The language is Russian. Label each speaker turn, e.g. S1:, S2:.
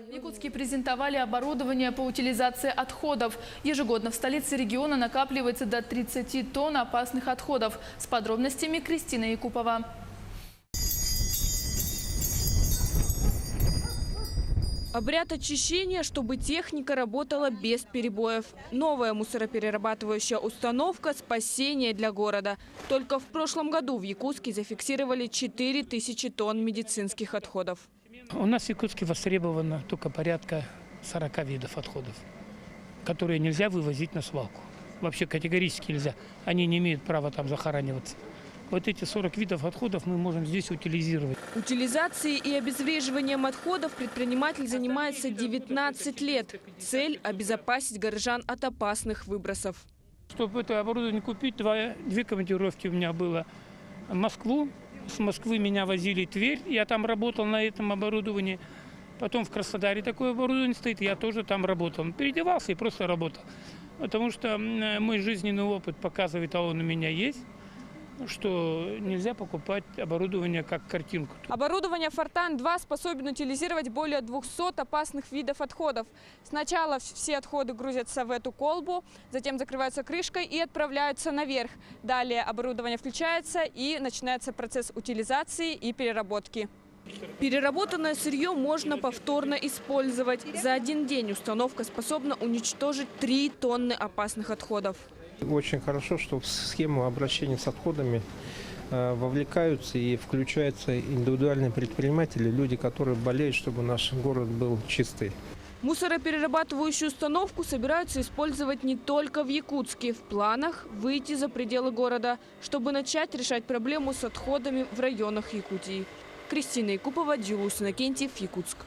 S1: В Якутске презентовали оборудование по утилизации отходов. Ежегодно в столице региона накапливается до 30 тонн опасных отходов. С подробностями Кристина Якупова.
S2: Обряд очищения, чтобы техника работала без перебоев. Новая мусороперерабатывающая установка – спасение для города. Только в прошлом году в Якутске зафиксировали 4000 тонн медицинских отходов.
S3: У нас в Якутске востребовано только порядка 40 видов отходов, которые нельзя вывозить на свалку. Вообще категорически нельзя. Они не имеют права там захораниваться. Вот эти 40 видов отходов мы можем здесь утилизировать.
S2: Утилизацией и обезвреживанием отходов предприниматель занимается 19 лет. Цель – обезопасить горожан от опасных выбросов.
S3: Чтобы это оборудование купить, две командировки у меня было в Москву. С Москвы меня возили в Тверь, я там работал на этом оборудовании. Потом в Краснодаре такое оборудование стоит, я тоже там работал. Переодевался и просто работал. Потому что мой жизненный опыт показывает, а он у меня есть, что нельзя покупать оборудование как картинку.
S2: Оборудование «Фортан-2» способен утилизировать более 200 опасных видов отходов. Сначала все отходы грузятся в эту колбу, затем закрываются крышкой и отправляются наверх. Далее оборудование включается и начинается процесс утилизации и переработки. Переработанное сырье можно повторно использовать. За один день установка способна уничтожить 3 тонны опасных отходов.
S4: Очень хорошо, что в схему обращения с отходами вовлекаются и включаются индивидуальные предприниматели, люди, которые болеют, чтобы наш город был чистый.
S2: Мусороперерабатывающую установку собираются использовать не только в Якутске. В планах выйти за пределы города, чтобы начать решать проблему с отходами в районах Якутии. Кристина Якупова, Дилус Иннокентьев, Якутск.